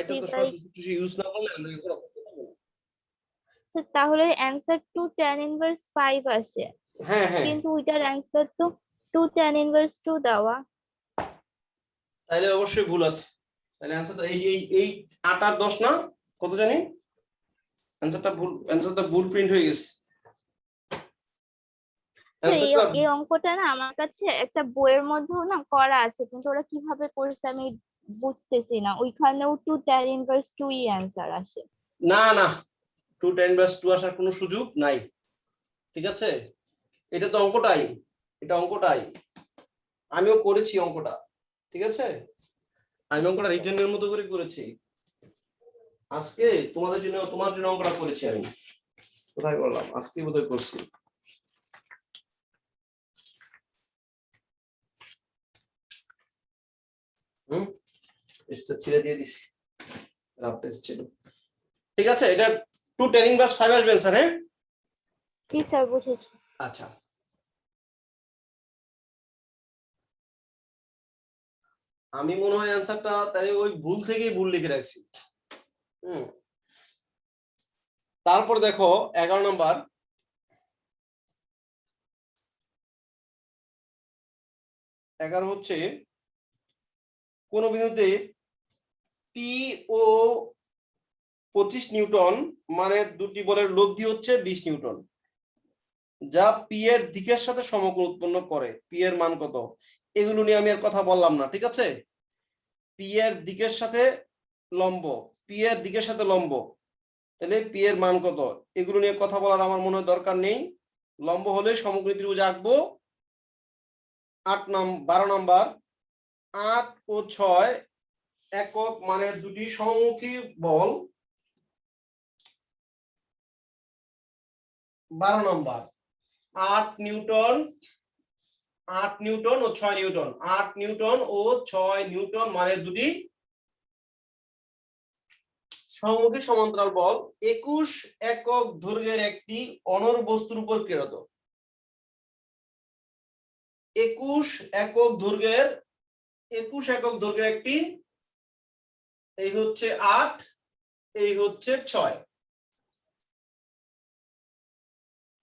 এটা তো সরাসরি ইউজ না করলে আমরা এগুলো করতে পারবো না। তাহলে অ্যান্সার 2 tan inverse 5 আসে, হ্যাঁ হ্যাঁ, কিন্তু ওইটার অ্যান্সার তো 2 tan inverse 2 দেওয়া। তাহলে অবশ্যই ভুল আছে। তাহলে অ্যান্সারটা এই 8 আর 10 না, কত জানি অ্যান্সারটা ভুল প্রিন্ট হয়ে গেছে। এই অ্যান্সারটা এই অঙ্কটা না আমার কাছে একটা বইয়ের মধ্যেও না করা আছে, কিন্তু ওরা কিভাবে করছে আমি বুঝতেছি না। ওইখানেও 2 tan inverse 2 ই অ্যান্সার আসে। না না, 2 tan inverse 2 আসার কোনো সুযোগ নাই, ঠিক আছে? এটা তো অঙ্কটাই, এটা অঙ্কটাই আমিও করেছি অঙ্কটা, ঠিক আছে? আমি অঙ্কটা রিটেনের মতো করে করেছি। আজকে তোমার জন্য অঙ্কটা করেছি আমি। কোথায় বললাম, আজকে বোধহয় করছি। এটা ছেড়ে দিয়ে দিছি, রাফ টেস্ট ছিল। ঠিক আছে, এটা 2 tan inverse 5 আসবে স্যার। হ্যাঁ জি স্যার, বুঝেছি। আচ্ছা, আমি মনে হয় অ্যান্সারটা তাই ওই ভুল থেকেই ভুল লিখে রাখছি। তারপর দেখো 11 নাম্বার, হচ্ছে কোন বিন্দুতে পি ও 25 নিউটন মানে দুটি বলের লব্ধি হচ্ছে 20 নিউটন, যা পি এর দিকের সাথে সমকোণ উৎপন্ন করে। পি এর মান কত? এগুলো নিয়ে আমি আর কথা বললাম না, ঠিক আছে? পি এর দিকের সাথে লম্ব, পি এর দিকের সাথে লম্ব, তাহলে পি এর মান কত, এগুলো নিয়ে কথা বলার আমার মনে হয় দরকার নেই। লম্ব হলে সমকোণী ত্রিভুজ আঁকবো। 12 নাম্বার, 8 ও 6 একক মানের দুটি সমমুখী বল। 12 নাম্বার, 8 নিউটন ও 6 নিউটন, 8 নিউটন ও 6 নিউটন মানের দুটি সমমুখী সমান্তরাল বল 21 একক দৈর্ঘ্যের একটি অনড় বস্তুর উপর ক্রীড়ারত। 21 একক দৈর্ঘ্যের একটি, এই হচ্ছে 8, এই হচ্ছে 6।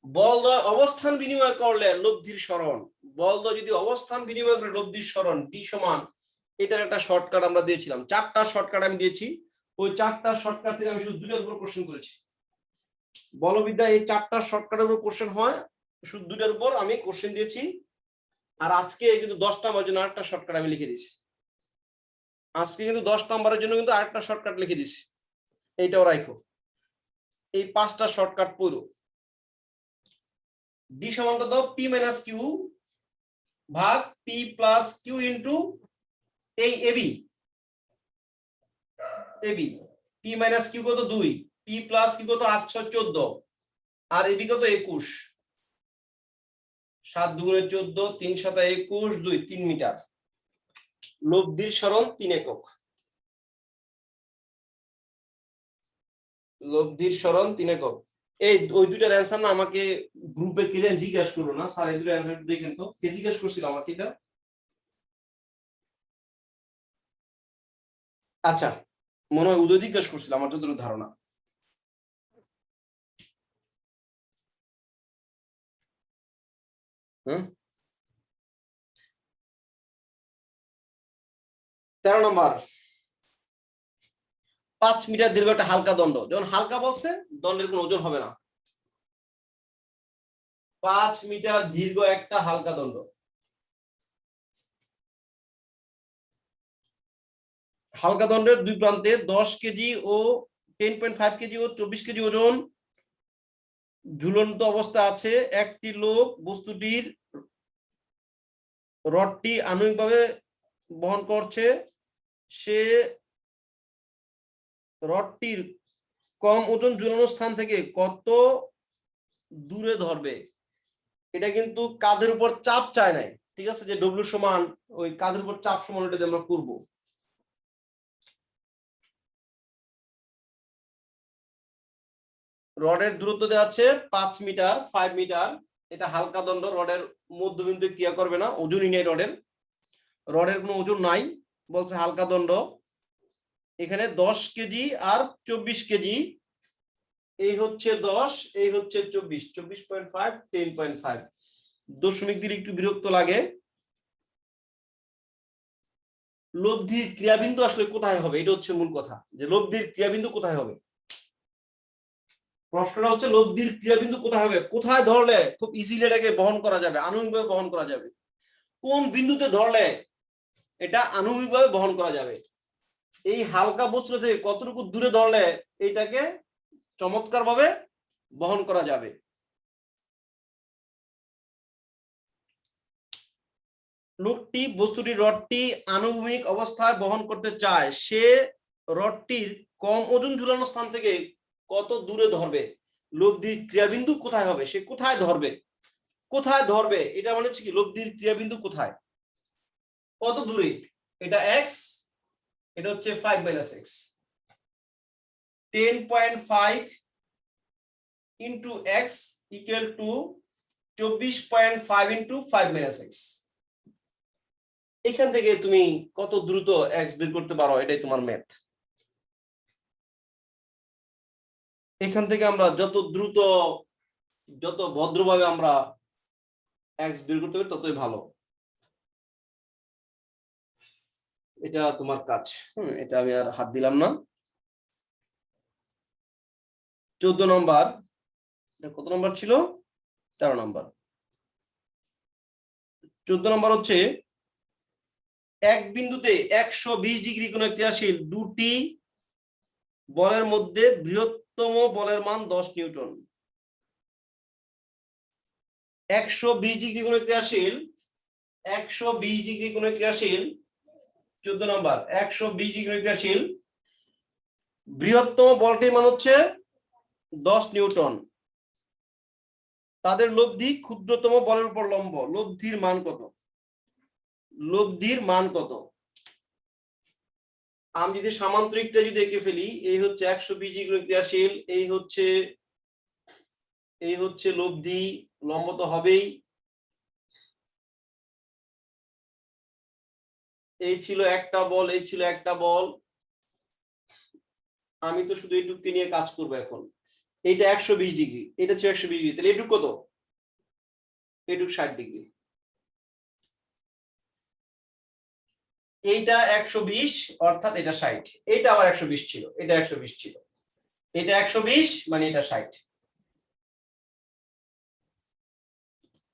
বল অবস্থান বিনিময় করলে লব্ধির সরণ, বল যদি অবস্থান বিনিময় করে লব্ধির সরণ ডি সমান, এটার একটা শর্টকাট আমরা দিয়েছিলাম, 4টা শর্টকাট আমি দিয়েছি। ওই 4টা শর্টকাট থেকে আমি শুধু 2টার উপর কোশ্চেন করেছি। বলবিদ্যা এই 4টা শর্টকাটের উপর কোশ্চেন হয়, শুধু 2টার উপর আমি কোশ্চেন দিয়েছি। আর আজকে কিন্তু 10 নম্বরের জন্য আরেকটা শর্টকাট আমি লিখে দিয়েছি। আজকে কিন্তু 10 নম্বরের জন্য কিন্তু আরেকটা শর্টকাট লিখে দিয়েছি, এইটাও রাখো। এই 5টা শর্টকাট পড়ো। ডি সমান কত? পি মাইনাস কিউ ভাগ পি প্লাস কিউ ইন্টু এই এবি, পি মাইনাস কিউ কত 2, পি প্লাস কিউ কত 8 6 14, আর এবি কত 21, 7 2 14, 3 7 21, 2 3 মিটার। লব্ধির সরণ 3 একক, লব্ধির সরণ 3 একক। এই ওই দুইটার অ্যান্সার না আমাকে গ্রুপে কে জিজ্ঞাসা করলো না স্যার, এই দুইটার অ্যান্সার দেখেন তো, কে জিজ্ঞাসা করছিল আমাকে এটা? আচ্ছা, মনে হয় উদয় জিজ্ঞাসা করছিল আমার যতটুকু ধারণা। হুম, 13 নম্বর, 5 মিটার দীর্ঘ একটা হালকা দণ্ড। যখন হালকা বলছে দণ্ডের কোনো ওজন হবে না। 5 মিটার দীর্ঘ একটা হালকা দণ্ড, হালকা দণ্ডের দুই প্রান্তে 10 কেজি ও 10.5 কেজি ও 24 কেজি ওজন ঝুলন্ত অবস্থা আছে। একটি লোক বস্তুটির রডটি আনুষ্ঠানিকভাবে বহন করছে। সে রডটির কম ওজন ঝুলানো স্থান থেকে কত দূরে ধরবে? এটা কিন্তু কাঁধের উপর চাপ চায় নাই, ঠিক আছে? যে ডব্লিউ সমান ওই কাঁধের উপর চাপ সমান ওটা আমরা করব। রডের দূরত্ব দেওয়া আছে 5 মিটার, 5 মিটার। এটা হালকা দণ্ড, রডের মধ্যবিন্দু ক্রিয়া করবে না, ওজনই নেই রডের কোনো ওজন নাই, বলছে হালকা দণ্ড। এখানে 10 কেজি আর 24 কেজি, এই হচ্ছে 10, এই হচ্ছে 24, 24.5, 10.5। দশমিক দিলে একটু বিরক্ত লাগে। লব্ধির ক্রিয়াবিন্দু আসলে কোথায় হবে, এটা হচ্ছে মূল কথা, যে লব্ধির ক্রিয়াবিন্দু কোথায় হবে। প্রশ্নটা হচ্ছে লব্ধির ক্রিয়াবিন্দু কোথায় হবে, কোথায় ধরলে খুব ইজিলি এটাকে বহন করা যাবে, আনুভূমিকভাবে বহন করা যাবে, কোন বিন্দুতে ধরলে এটা আনুভূমিকভাবে বহন করা যাবে, এই হালকা বস্তু থেকে কতটুকু দূরে ধরলে এটাকে চমৎকারভাবে বহন করা যাবে। লোকটি বস্তুটি রডটি আনুভূমিক অবস্থায় বহন করতে চায়, সে রডটির কম ওজন ঝুলানো স্থান থেকে কত দূরে ধরবে, লব্ধির ক্রিয়াবিন্দু কোথায় হবে, সে কোথায় ধরবে, কোথায় ধরবে, এটা মানে হচ্ছে কি লব্ধির ক্রিয়াবিন্দু কোথায়, কত দূরে, এটা x, এটা হচ্ছে 5 - x, 10.5 into x equal to 24.5 into 5 - x। এখান থেকে তুমি কত দ্রুত x বের করতে পারো, এটাই তোমার ম্যাথ। এখান থেকে আমরা যত দ্রুত, যত ভদ্রভাবে আমরা x বের করতে পারি ততই ভালো। এটা তোমার কাজ, এটা আমি আর হাত দিলাম না। 14 নম্বর, এটা কত নম্বর ছিল, 13 নম্বর। 14 নম্বর হচ্ছে এক বিন্দুতে 120 ডিগ্রি কোণে ক্রিয়াশীল দুটি বলের মধ্যে বৃহত্তম বলের মান 10 নিউটন। 120 ডিগ্রি কোণে ক্রিয়াশীল, 120 ডিগ্রি কোণে ক্রিয়াশীল, 14 নম্বর, 120 ডিগ্রি ক্রিয়াশীল বৃহত্তম বলটির মান হচ্ছে 10 নিউটন। তাদের লব্ধি ক্ষুদ্রতম বলের উপর লম্ব, লব্ধির মান কত, লব্ধির মান কত। আমি যদি সামান্তরিকটা যদি এঁকে ফেলি, এই হচ্ছে 120 ডিগ্রি ক্রিয়াশীল, এই হচ্ছে লব্ধি, লম্ব তো হবেই, এই ছিল একটা বল, এই ছিল একটা বল, আমি তো শুধু এইটুকু নিয়ে কাজ করবো এখন। এইটা 120 ডিগ্রি, এটা হচ্ছে 120 ডিগ্রি, তাহলে এইটুকু কত, এইটুকু 60 ডিগ্রি। এইটা 120 অর্থাৎ এটা 60, এইটা আবার 120 ছিল, এটা 120 ছিল, এটা 120 মানে এটা 60।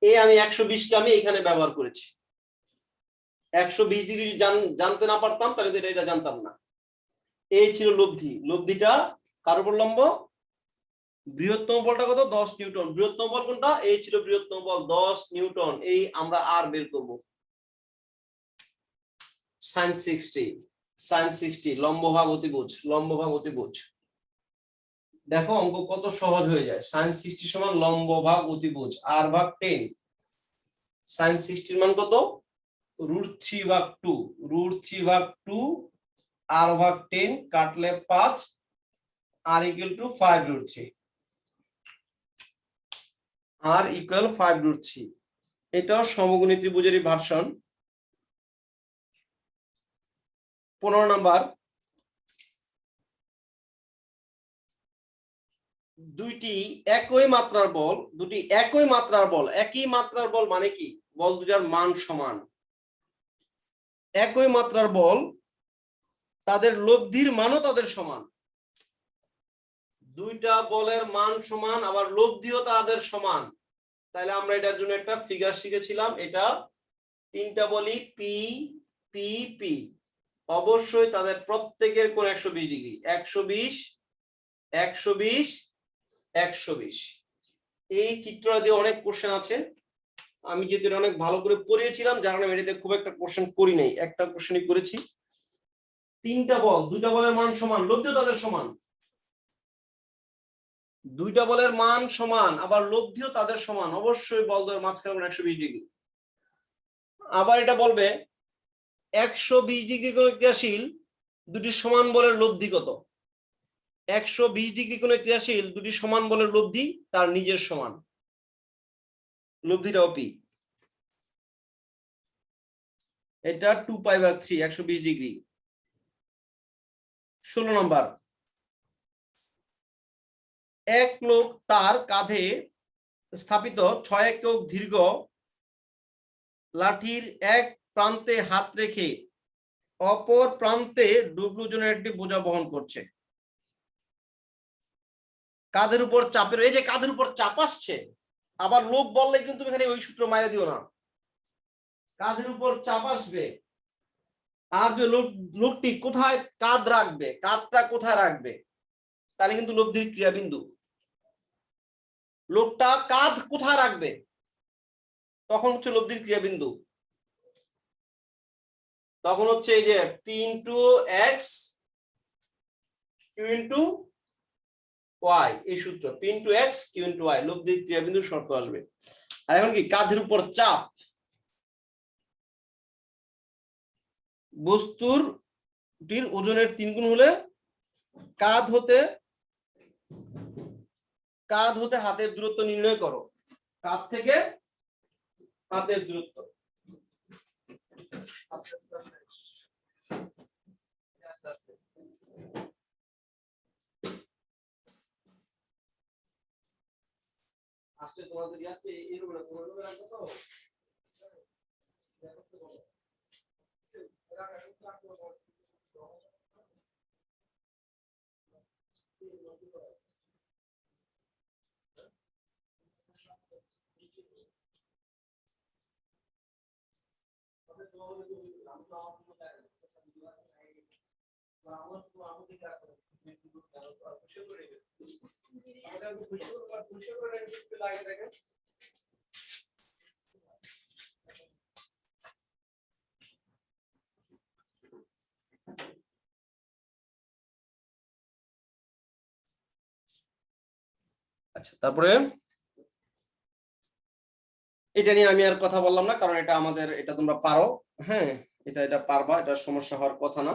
এই আমি 120 কে আমি এখানে ব্যবহার করেছি। 120 ডিগ্রি জানতে না পারতাম তাহলে এটা জানতাম না। এই ছিল লব্ধি, লব্ধিটা কার উপর লম্ব, বৃহত্তম বলটা কত, 10 নিউটন। বৃহত্তম বল কোনটা, এই ছিল বৃহত্তম বল 10 নিউটন। এই আমরা আর বের করব, sin 60, sin 60 লম্ব ভাগ অতিভুজ, লম্ব ভাগ অতিভুজ। দেখো অঙ্ক কত সহজ হয়ে যায়, sin 60 সমান লম্ব ভাগ অতিভুজ, r ভাগ 10, sin 60 এর মান কত, √3 ভাগ 2, √3 ভাগ 2, r ভাগ 10 কাটলে 5, r equal to 5√3, r equal 5√3। এটাও সমকোণী ত্রিভুজেরই ভার্সন। 15 নাম্বার, দুইটি একই মাত্রার বল, দুটি একই মাত্রার বল, একই মাত্রার বল মানে কি, বল দুটার মান সমান, একই মাত্রার বল, তাদের লব্ধির মানও তাদের সমান। দুইটা বলের মান সমান আবার লব্ধিও তাদের সমান, তাহলে আমরা এটার জন্য একটা ফিগার শিখেছিলাম, এটা তিনটা বলি পি পি পি, অবশ্যই তাদের প্রত্যেকের কোণ 120 ডিগ্রি, 120 120 120। এই চিত্রটা দিয়ে অনেক কোশ্চেন আছে, আমি যেহেতু এটা অনেক ভালো করে পড়িয়েছিলাম যার কারণে এটাতে খুব একটা কোশ্চেন করি নাই, একটা কোশ্চেনই করেছি। তিনটা বল, দুইটা বলের মান সমান, লব্ধিও তাদের সমান, দুইটা বলের মান সমান আবার লব্ধিও তাদের সমান, অবশ্যই বল দ্বয়ের মাঝখানে 120 ডিগ্রি। আবার এটা বলবে 120 ডিগ্রি কোণে ক্রিয়াশীল দুটি সমান বলের লব্ধি কত, 120 ডিগ্রি কোণে ক্রিয়াশীল দুটি সমান বলের লব্ধি তার নিজের সমান, লব্ধিটাও পি। এটা 2π/3, 120 ডিগ্রি। 16 নম্বর, এক লোক তার কাঁধে স্থাপিত 6 একক দীর্ঘ লাঠির এক প্রান্তে হাত রেখে অপর প্রান্তে ডব্লিউ ওজনের একটি বোঝা বহন করছে। কাঁধের উপর চাপের, এই যে কাঁধের উপর চাপ আসছে, আবার লোক বললে কিন্তু এখানে ওই সূত্র মাইরা দিও না, কাঁধের উপর চাপ আসবে, আর যে লোকটি কোথায় কাঁধ রাখবে, কাঁধটা কোথায় রাখবে, তাহলে কিন্তু লব্ধির ক্রিয়াবিন্দু। লোকটা কাঁধ কোথায় রাখবে, তখন হচ্ছে লব্ধির ক্রিয়াবিন্দু। তখন হচ্ছে এই যে P into X Q into Y, এই সূত্র P into X Q into Y, লব্ধির ক্রিয়াবিন্দুর শর্ত আসবে। আর এখন কি, কাঁধের উপর চাপ, বস্তুর ওজনের 3 গুণ হলে কাঁধ হতে হাতের দূরত্ব নির্ণয় করো। কাঁধ থেকে হাতের দূরত্ব, আজকে তোমাদের আজকে এরকম না, তোমাদের রাখবো তো আচ্ছা। তারপরে এটা নিয়ে আমি আর কথা বললাম না, কারণ এটা আমাদের, এটা তোমরা পারো, হ্যাঁ এটা পারবা, এটা সমস্যা হওয়ার কথা না।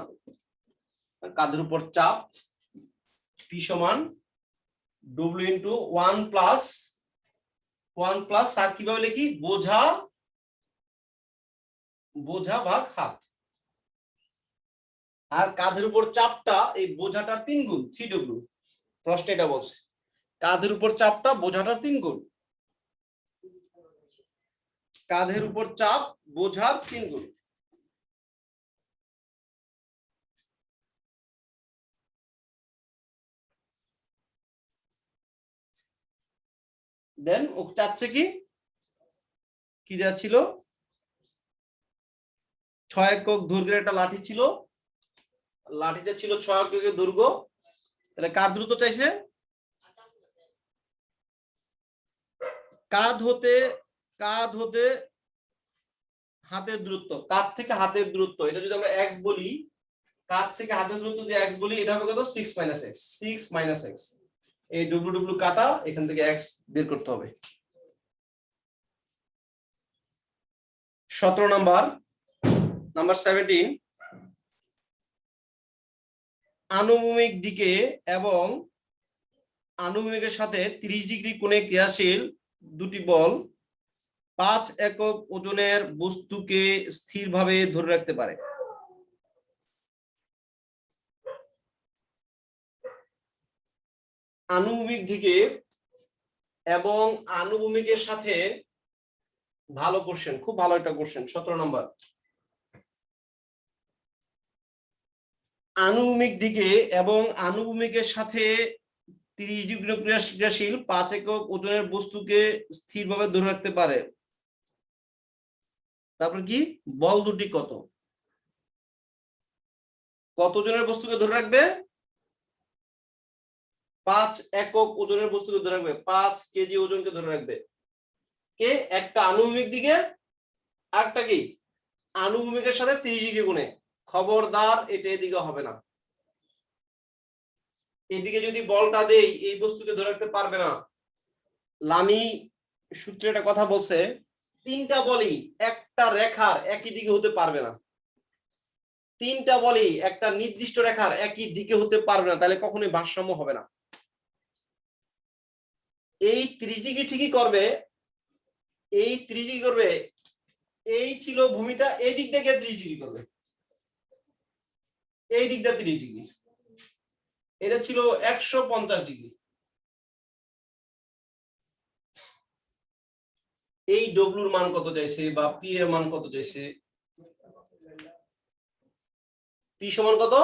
কাঁধের উপর চাপ পি সমান ডব্লিউ ইন্টু 1 প্লাস আর কিভাবে লিখি, বোঝা ভাগ হাত। আর কাঁধের উপর চাপটা এই বোঝাটার 3 গুণ, 3W। প্রশ্ন এটা বলছে কাঁধের উপর চাপটা বোঝাটার 3 গুণ, কাঁধের উপর চাপ বোঝার 3 গুণ। দেন ও চাচ্ছে কি যাচ্ছিল, 6 একক দৈর্ঘ্যের একটা লাঠি ছিল, লাঠিটা ছিল 6 এককের দৈর্ঘ্য, তাহলে কার দ্রুত চাইছে, কাঁধ হতে হাতের দূরত্ব, কাঁধ থেকে হাতের দূরত্ব, এটা যদি আমরা x বলি, কাঁধ থেকে হাতের দূরত্ব যদি x বলি, এটা হবে কত, 6 মাইনাস x। এই ডব্লিউ কাটা, এখান থেকে x বের করতে হবে। 17 নাম্বার 17, আনুভূমিক দিকে এবং আনুভূমিকের সাথে 30 ডিগ্রি কোণে ক্রিয়াশীল দুটি বল 5 একক ওজনের বস্তুকে স্থিরভাবে ধরে রাখতে পারে। আনুভূমিক দিকে এবং আনুভূমিকের সাথে, ভালো কোশ্চেন, খুব ভালো একটা কোশ্চেন। 17 নম্বর, আনুভূমিক দিকে এবং আনুভূমিকের সাথে 30 ডিগ্রি ক্রিয়াশীল 5 একক ওজনের বস্তুকে স্থিরভাবে ধরে রাখতে পারে। তারপর কি, বল দুটি কত ওজনের বস্তুকে ধরে রাখবে, 5 একক ওজনের বস্তুকে ধরে রাখবে, 5 কেজি ওজনকে ধরে রাখবে। কে, একটা আনুভূমিক দিকে, আরেকটা কি আনুভূমিকের সাথে 30 ডিগ্রি কোণে। খবরদার এটা এদিকে হবে না, এদিকে যদি বলটা দেই এই বস্তুকে ধরে রাখতে পারবে না। লামি সূত্রে একটা কথা বলছে, 3টা বলই একটা রেখার একই দিকে হতে পারবে না, 3টা বলই একটা নির্দিষ্ট রেখার একই দিকে হতে পারবে না, তাহলে কখনোই ভারসাম্য হবে না। এই 30 ডিগ্রি ঠিকই করবে, এই 30 ডিগ্রি করবে, এই ছিল ভূমিটা, এই দিক থেকে 30 ডিগ্রি করবে, এই দিকটা 30 ডিগ্রি। এটা ছিল 150 ডিগ্রি। এই ডব্লিউর মান কত চাইছে বা পি এর মান কত চাইছে? পি সমান কত?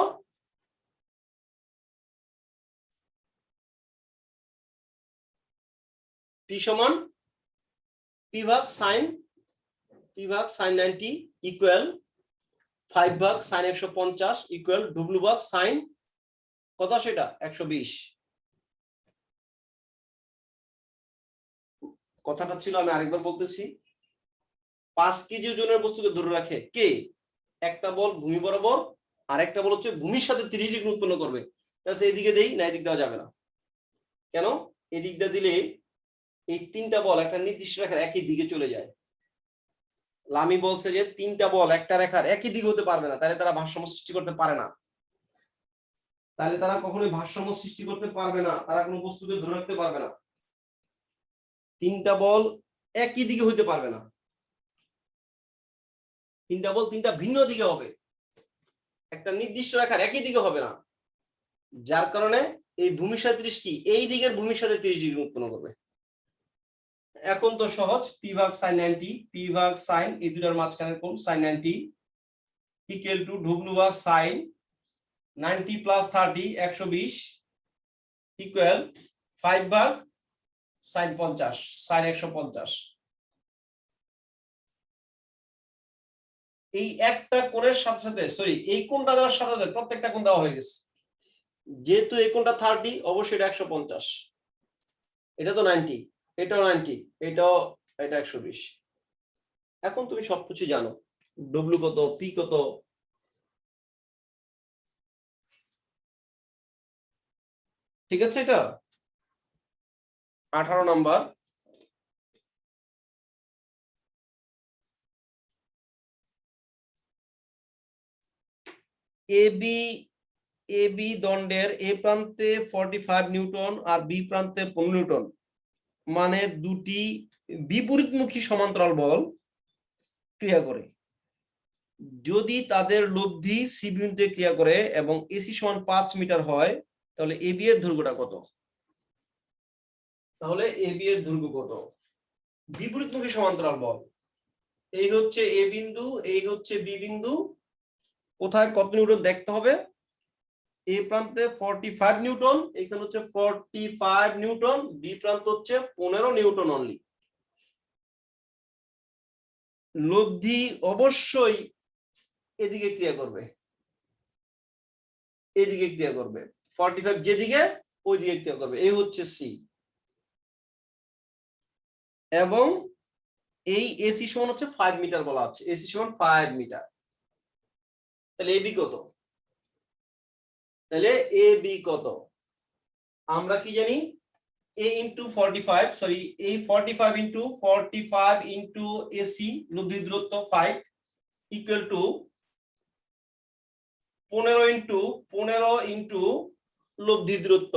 পি সমান পি ভাগ সাইন 90 ইকুয়াল 5 ভাগ সাইন 150 ইকুয়াল ডব্লিউ ভাগ সাইন কত সেটা 120। কথাটা ছিল, আমি আরেকবার বলতেছি, 5 কেজি ওজনের বস্তুকে ধরে রাখে কে? একটা বল ভূমি বরাবর, আর একটা বল হচ্ছে ভূমির সাথে 30 ডিগ্রি উৎপন্ন করবে। তাহলে এইদিকে দেই না, এদিক দেওয়া যাবে না। কেন? এদিক দিয়ে দিলে এই তিনটা বল একটা নির্দিষ্ট রেখার একই দিকে চলে যায়। লামি বলছে যে তিনটা বল একটা রেখার একই দিকে হতে পারবে না, তাহলে তারা ভারসাম্য সৃষ্টি করতে পারে না। তাহলে তারা কখনোই ভারসাম্য সৃষ্টি করতে পারবে না, তারা কোনো বস্তুকে ধরে রাখতে পারবে না। তিনটা বল একই দিকে হইতে পারবে না, তিনটা বল তিনটা ভিন্ন দিকে হবে, একটা নির্দিষ্ট রেখার একই দিকে হবে না। যার কারণে এই ভূমির সাথে 30 কি এই দিকের ভূমির সাথে 30 ডিগ্রি উৎপন্ন করবে। এখন তো সহজ, পি ভাগ সাইন 90, পি ভাগ সাইন এই দুটার মাঝখানের কোণ সাইন 90 ইকুয়াল টু ডব্লিউ ভাগ সাইন 90 প্লাস 30 120 ইকুয়াল 5 ভাগ সাইন 50 সাইন 150। এই একটা কোণের সাথে সাথে সরি এই কোণটা দেওয়ার সাথে সাথে প্রত্যেকটা কোণ দেওয়া হয়ে গেছে। যেহেতু এই কোণটা 30 অবশ্যই এটা 150, এটা তো 90, এটাও 90, এটাও এটা 120। এখন তুমি সবকিছু জানো, ডব্লিউ কত, পি কত। ঠিক আছে, এটা 18 নাম্বার। এবি দণ্ডের এ প্রান্তে 45 নিউটন আর বি প্রান্তে 15 নিউটন মানে দুটি বিপরীতমুখী সমান্তরাল বল ক্রিয়া করে। যদি তাদের লব্ধি সি বিন্দুতে ক্রিয়া করে এবং এসি সমান 5 মিটার হয়, তাহলে এবি এর দৈর্ঘ্যটা কত? তাহলে এবি এর দৈর্ঘ্য কত? বিপরীতমুখী সমান্তরাল বল, এই হচ্ছে এ বিন্দু, এই হচ্ছে বি বিন্দু, কোথায় কত নিউটন দেখতে হবে। এ প্রান্তে 45 নিউটন, এখানে হচ্ছে 45 নিউটন, বি প্রান্ত হচ্ছে 15 নিউটন অনলি। লব্ধি অবশ্যই এদিকে ক্রিয়া করবে, এদিকে ক্রিয়া করবে, 45 যেদিকে ওই দিকে ক্রিয়া করবে, এই হচ্ছে সি। এবং এই এসি সমান হচ্ছে 5 মিটার বলা আছে, এসি সমান 5 মিটার। তাহলে এবি কত? তাহলে এবি কত আমরা কি জানি? a into 45 সরি এই 45 into 45 into AC লব্ধি দূরত্ব 5 ইকুয়াল টু 15 into লব্ধি দূরত্ব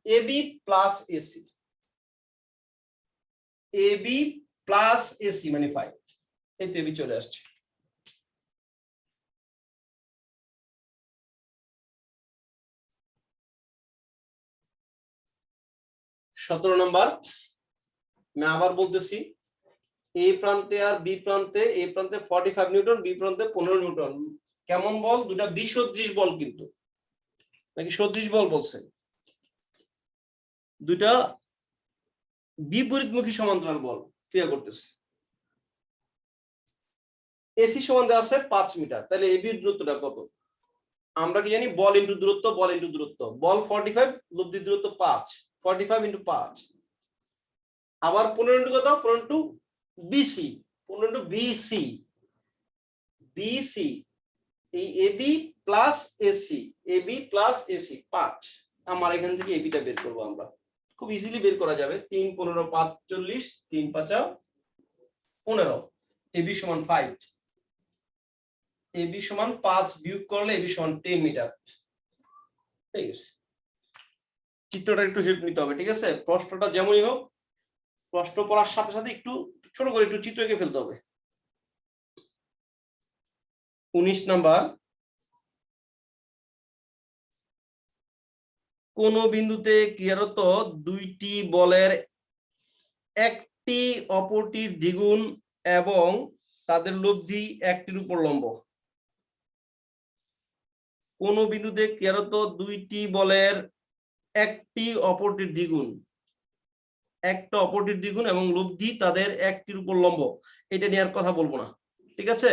AB plus AC, AB plus AC মানে 5। এই তো AB চলে আসছে। সতেরো নম্বর, আমি আবার বলতেছি, এ প্রান্তে আর বি প্রান্তে, এ প্রান্তে 45 নিউটন, বি প্রান্তে 15 নিউটন। কেমন বল? দুটা বিসদৃশ বল, কিন্তু নাকি সদৃশ বল বলছে? দুইটা বিপরীতমুখী সমান্তরাল বল ক্রিয়া করতেছে। এসি সমান দেওয়া আছে 5 মিটার, তাহলে এবি এর দূরত্বটা কত? আমরা কি জানি? বল ইনটু দূরত্ব, বল ইনটু দূরত্ব। বল 45, লব্ধি দূরত্ব 5, 45 ইনটু 5। আবার 15 ইনটু কত? 15 into BC, 15 into BC, BC এই AB plus AC, AB plus AC 5। আমার এখান থেকে এবিটা বের করব, আমরা খুব ইজিলি বের করা যাবে। 3 15 45, 3 5 15, এবি সমান 5, এবি সমান 5 বিয়োগ করলে এবি সমান 10 মিটার। ঠিক আছে, চিত্রটা একটু হেল্প নিতে হবে। ঠিক আছে, প্রশ্নটা যেমনই হোক, প্রশ্ন পড়ার সাথে সাথে একটু ছোট করে একটু চিত্র এঁকে ফেলতে হবে। 19 নাম্বার, কোন বিন্দুতে ক্রিয়ারত দুইটি বলের একটি অপরটির দ্বিগুণ এবং তাদের লব্ধি একটির উপর লম্ব। কোন বিন্দুতে ক্রিয়ারত দুইটি বলের একটি অপরটির দ্বিগুণ, একটা অপরটির দ্বিগুণ এবং লব্ধি তাদের একটির উপর লম্ব। এটা নিয়ে আর কথা বলবো না, ঠিক আছে?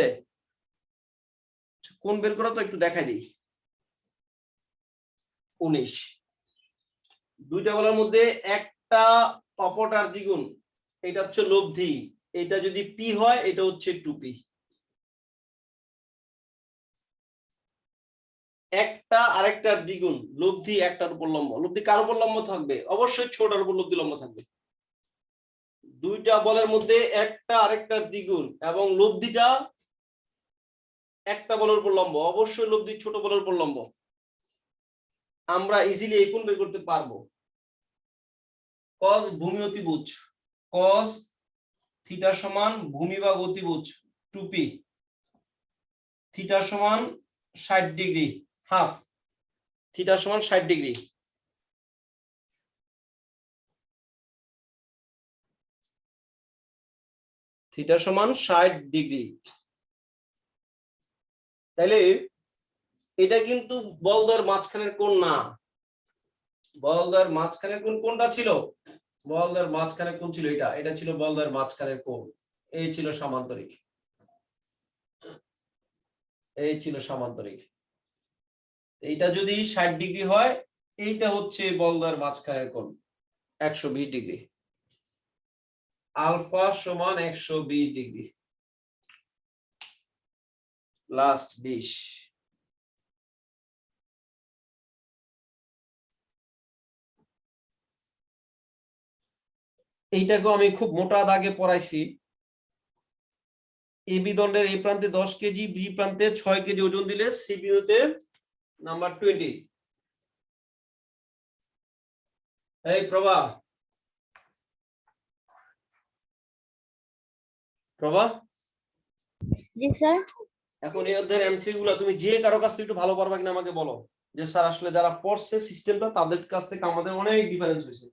কোন বের করা তো একটু দেখাই দিই। 19 দুইটা বলের মধ্যে একটা অপরটার দ্বিগুণ, এটা হচ্ছে লব্ধি। এটা যদি পি হয় এটা হচ্ছে 2p। একটা আরেকটার দ্বিগুণ, লব্ধি একটার উপর লম্ব। লব্ধি কার উপর লম্ব থাকবে? অবশ্যই ছোটটার উপর লব্ধি লম্ব থাকবে। দুইটা বলের মধ্যে একটা আরেকটার দ্বিগুণ এবং লব্ধিটা একটা বলের উপর লম্ব, অবশ্যই লব্ধি ছোট বলের উপর লম্ব। আমরা ইজিলি এই কোণ বের করতে পারবো। cos ভূমি অতিভুজ, cos থিটা সমান ভূমি বা অতিভুজ 2p, থিটা সমান 60 ডিগ্রি হাফ, থিটা সমান 60 ডিগ্রি। থিটা সমান 60 ডিগ্রি। তাইলে এটা কিন্তু বলদ্বয়ের মাঝখানের কোণ না। বলদ্বয়ের মাঝখানের কোণ কোনটা ছিল? বলদ্বয়ের মাঝখানের কোণ ছিল এটা, এটা ছিল বলদ্বয়ের মাঝখানের কোণ। এই ছিল সামান্তরিক, এই ছিল সামান্তরিক। এইটা যদি 60 ডিগ্রি হয়, এইটা হচ্ছে বলদ্বয়ের মাঝখানের কোণ 120 ডিগ্রি। আলফা সমান 120 ডিগ্রি লাস্ট 20। এইটাকে আমি খুব মোটা দাগে পড়াইছি। এবি দণ্ডের এই প্রান্তে 10 কেজি, বি প্রান্তে 6 কেজি ওজন দিলে সি বিন্দুতে নাম্বার 20। এই প্রভা, প্রভা, জি স্যার। এখন এই অধ্যায়ের এমসিকিউ গুলো তুমি যে কারো কাছ থেকে একটু ভালো পারবা কিনা আমাকে বলো। যে স্যার আসলে যারা পড়ছে সিস্টেমটা তাদের কাছ থেকে আমাদের অনেক ডিফারেন্স হয়েছে।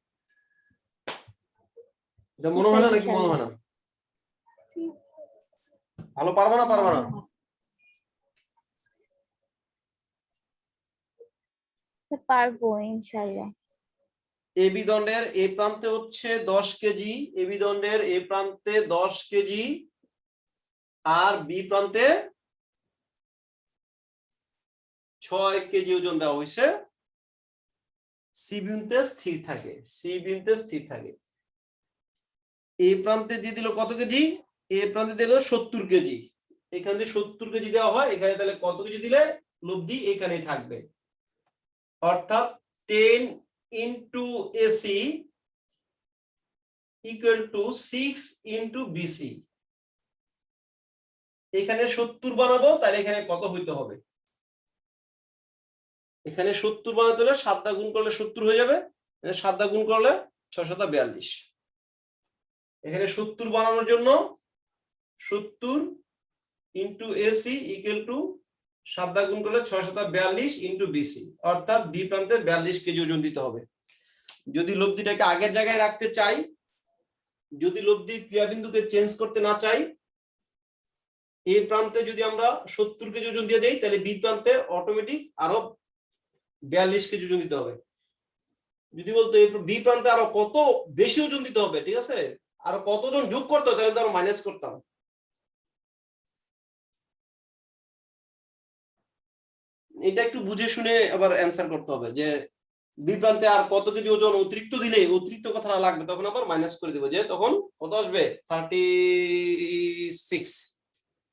এটা মনে হয় না নাকি মনে হয় না? ভালো পারবা না পারবা না? স্যার পারবো ইনশাআল্লাহ। এবি দণ্ডের এই প্রান্তে হচ্ছে 10 কেজি, এবি দণ্ডের এই প্রান্তে 10 কেজি আর বি প্রান্তে 6 কেজি ওজন দেওয়া হয়েছে। সি বিন্দুতে স্থির থাকে, সি বিন্দুতে স্থির থাকে। এই প্রান্তে দিয়ে দিল কত কেজি? এই প্রান্তে দিল 70 কেজি। এখান থেকে 70 কেজি দেওয়া হয়, এখানে তাহলে কত কেজি দিলে লব্ধি এখানেই থাকবে। অর্থাৎ 10 into AC equal to 6 into BC. এখানে 70 বানাবো, তাহলে এখানে কত হইতে হবে? এখানে 70 বানাতে হলে 7 দা গুণ করলে 70 হয়ে যাবে, 7 দা গুণ করলে 6 7 42। এখানে 70 বানানোর জন্য 70 ইন্টু এসি ইকুয়াল টু 7 দা গুণ করলে 6 7 42 ইন্টু বিসি, অর্থাৎ বি প্রান্তে 42 কেজি ওজন দিতে হবে। যদি লব্ধিটাকে আগের জায়গায় রাখতে চাই, যদি লব্ধির ক্রিয়াবিন্দুকে চেঞ্জ করতে না চাই, এ প্রান্তে যদি আমরা 70 কেজি ওজন দিয়ে দেই, তাহলে বি প্রান্তে অটোমেটিক আরো 42 কেজি ওজন দিতে হবে। যদি বলতো বি প্রান্তে আরো কত বেশি ওজন দিতে হবে, ঠিক আছে, আরো কত ওজন যোগ করতে হবে, তাহলে তো আরো মাইনাস করতাম। এটা একটু বুঝে শুনে আবার অ্যান্সার করতে হবে যে বি প্রান্তে আর কত কেজি ওজন অতিরিক্ত দিলে, অতিরিক্ত কথা না লাগবে তখন আবার মাইনাস করে দেবো, যে তখন কত আসবে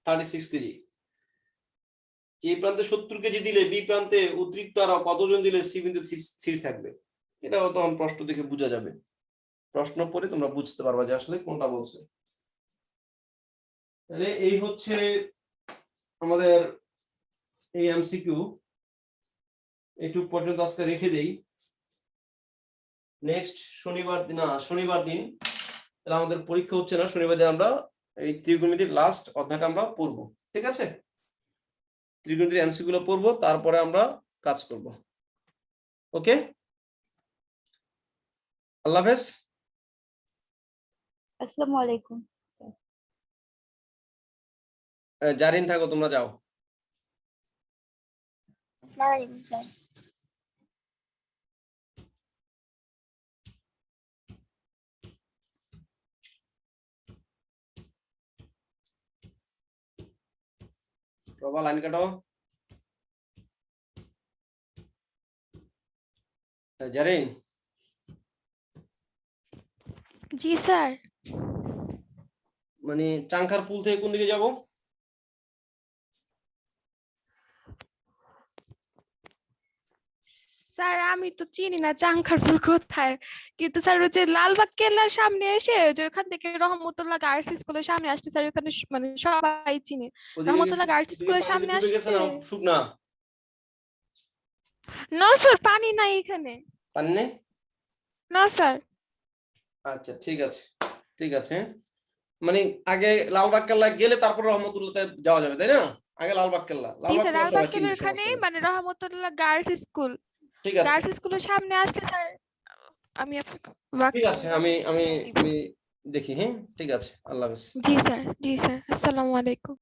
36 কেজি। যে প্রান্তে 70 কেজি দিলে বি প্রান্তে অতিরিক্ত আর কত ওজন দিলে সি বিন্দু স্থির থাকবে। এটা তখন প্রশ্ন দেখে বোঝা যাবে, প্রশ্ন পড়ে তোমরা বুঝতে পারবা যে আসলে কোনটা বলছে। তাহলে এই হচ্ছে আমাদের এই এমসিকিউ। একটু পর্যন্ত আজকে রেখে দেই, নেক্সট শনিবার দিন, শনিবার দিন তাহলে আমাদের পরীক্ষা হচ্ছে না, শনিবার দিন আমরা এই ত্রিকোণমিতির লাস্ট অধ্যায়টা আমরা পড়বো, ঠিক আছে? ত্রিকোণমিতির এমসিকিউ গুলো পড়বো, তারপরে আমরা কাজ করব। ওকে। আল্লাহ হাফেজ। আসসালামু আলাইকুম। জারিন থাকো, তোমরা যাও। আসসালামু আলাইকুম স্যার। প্রভা লাইন কাটো। জারিন, জি স্যার। মানে চাংখার পুল থেকে কোন দিকে যাব? স্যার আমি তো চিনি না চাংখারপুল কোথায়, কিন্তু স্যার ওই যে লালবাগ কেল্লার সামনে এসে যে ওখান থেকে রহমতুল্লাহ গার্লস স্কুলের সামনে আসতে স্যার, ওখানে মানে সবাই চিনে। রহমতুল্লাহ গার্লস স্কুলের সামনে ডুবে গেছে আসতে। না শুকনা? না স্যার, পানি নাই এখানে। পানি নেই? না স্যার। আচ্ছা ঠিক আছে, ঠিক আছে। মানে আগে লালবাগ কেল্লা গেলে তারপর রহমতুল্লাহতে যাওয়া যাবে, তাই না? আগে লালবাগ কেল্লা, জি লালবাগ স্যার, কেল্লা লালবাগ সবাই চিনবে, কেল্লার ওখানে সমস্যা নেই। মানে রহমতুল্লাহ গার্লস স্কুল, ঠিক আছে, গার্লস স্কুলের সামনে আসলে স্যার আমি আপনাকে ঠিক আছে, আমি আমি দিব। আমি দেখি। হ্যাঁ ঠিক আছে, আল্লাহ হাফেজ। জি স্যার, জি স্যার, আসসালামু আলাইকুম।